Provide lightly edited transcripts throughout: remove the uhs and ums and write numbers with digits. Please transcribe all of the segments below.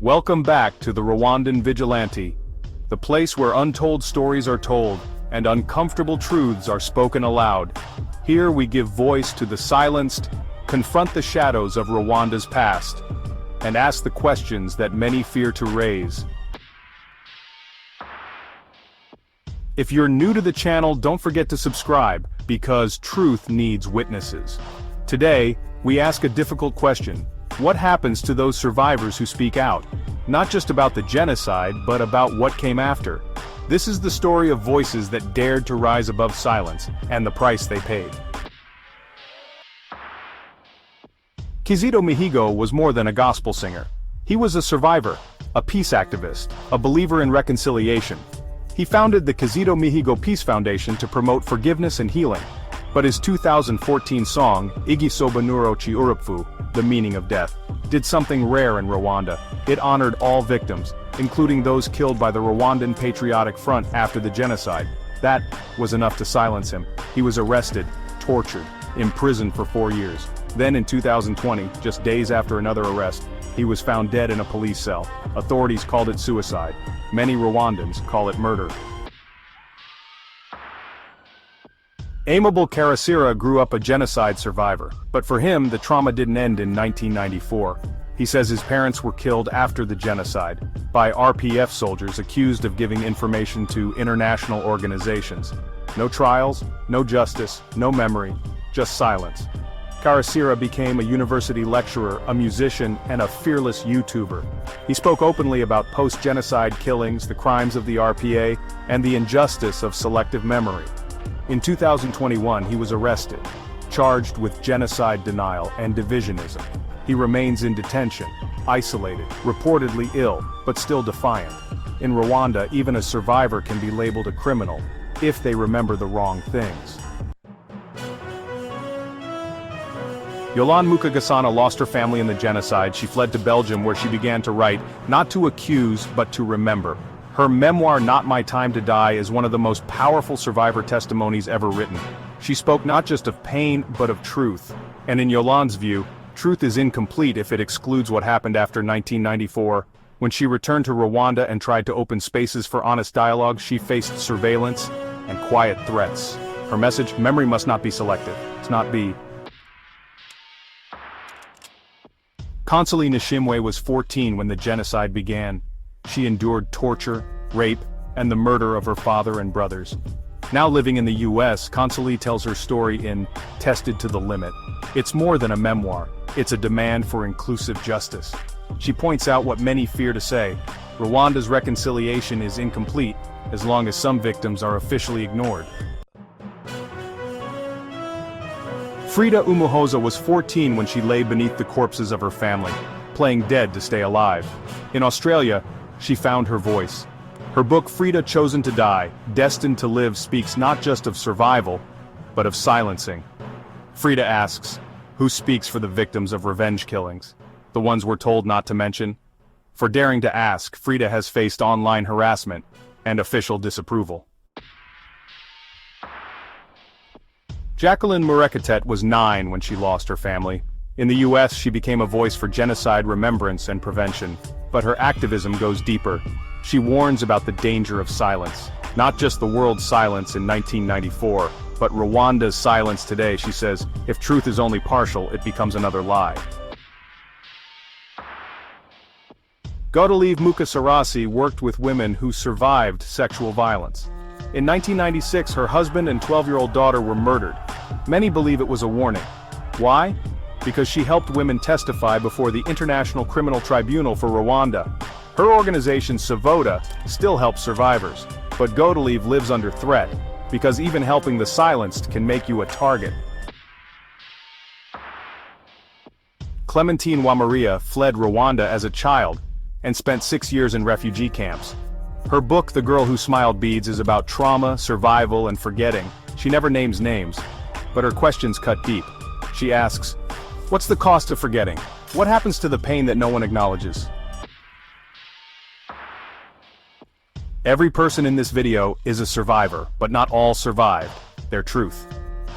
Welcome back to the Rwandan Vigilante, the place where untold stories are told and uncomfortable truths are spoken aloud. Here we give voice to the silenced, confront the shadows of Rwanda's past, and ask the questions that many fear to raise. If you're new to the channel, don't forget to subscribe, because truth needs witnesses. Today, we ask a difficult question. What happens to those survivors who speak out? Not just about the genocide, but about what came after. This is the story of voices that dared to rise above silence, and the price they paid. Kizito Mihigo was more than a gospel singer. He was a survivor, a peace activist, a believer in reconciliation. He founded the Kizito Mihigo Peace Foundation to promote forgiveness and healing. But his 2014 song, Igisobanuro Chi Urupfu, The Meaning of Death, did something rare in Rwanda. It honored all victims, including those killed by the Rwandan Patriotic Front after the genocide. That was enough to silence him. He was arrested, tortured, imprisoned for 4 years. Then in 2020, just days after another arrest, he was found dead in a police cell. Authorities called it suicide. Many Rwandans call it murder. Aimable Karasira grew up a genocide survivor, but for him the trauma didn't end in 1994. He says his parents were killed after the genocide, by RPF soldiers accused of giving information to international organizations. No trials, no justice, no memory, just silence. Karasira became a university lecturer, a musician, and a fearless YouTuber. He spoke openly about post-genocide killings, the crimes of the RPA, and the injustice of selective memory. In 2021 he was arrested, charged with genocide denial and divisionism. He remains in detention, isolated, reportedly ill, but still defiant. In Rwanda, even a survivor can be labeled a criminal, if they remember the wrong things. Yolande Mukagasana lost her family in the genocide. She fled to Belgium, where she began to write, not to accuse, but to remember. Her memoir, Not My Time to Die, is one of the most powerful survivor testimonies ever written. She spoke not just of pain, but of truth. And in Yolande's view, truth is incomplete if it excludes what happened after 1994. When she returned to Rwanda and tried to open spaces for honest dialogue, she faced surveillance and quiet threats. Her message: memory must not be selective. It's not be. Consolee Nishimwe was 14 when the genocide began. She endured torture, rape, and the murder of her father and brothers. Now living in the US, Consolee tells her story in Tested to the Limit. It's more than a memoir, it's a demand for inclusive justice. She points out what many fear to say: Rwanda's reconciliation is incomplete as long as some victims are officially ignored. Frida Umuhoza was 14 when she lay beneath the corpses of her family, playing dead to stay alive. In Australia, she found her voice. Her book Frida Chosen to Die, Destined to Live speaks not just of survival, but of silencing. Frida asks, who speaks for the victims of revenge killings? The ones we're told not to mention? For daring to ask, Frida has faced online harassment and official disapproval. Jacqueline Murekatet was 9 when she lost her family. In the US, she became a voice for genocide remembrance and prevention. But her activism goes deeper. She warns about the danger of silence. Not just the world's silence in 1994, but Rwanda's silence today. She says, if truth is only partial, it becomes another lie. Godelieve Mukasarasi worked with women who survived sexual violence. In 1996, her husband and 12-year-old daughter were murdered. Many believe it was a warning. Why? Because she helped women testify before the International Criminal Tribunal for Rwanda. Her organization, Savoda, still helps survivors, but Godelieve lives under threat, because even helping the silenced can make you a target. Clementine Wamaria fled Rwanda as a child, and spent 6 years in refugee camps. Her book, The Girl Who Smiled Beads, is about trauma, survival, and forgetting. She never names names, but her questions cut deep. She asks, what's the cost of forgetting? What happens to the pain that no one acknowledges? Every person in this video is a survivor, but not all survived their truth.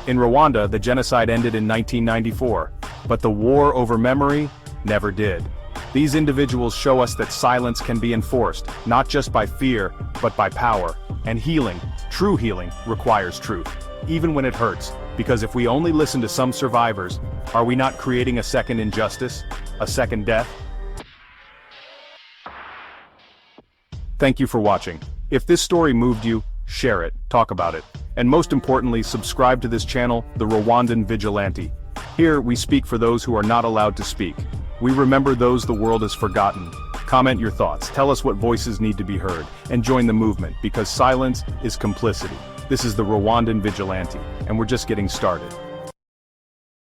In Rwanda, the genocide ended in 1994, but the war over memory never did. These individuals show us that silence can be enforced, not just by fear, but by power. And healing, true healing, requires truth, even when it hurts, because if we only listen to some survivors, are we not creating a second injustice? A second death? Thank you for watching. If this story moved you, share it, talk about it, and most importantly, subscribe to this channel, The Rwandan Vigilante. Here, we speak for those who are not allowed to speak. We remember those the world has forgotten. Comment your thoughts, tell us what voices need to be heard, and join the movement, because silence is complicity. This is The Rwandan Vigilante, and we're just getting started.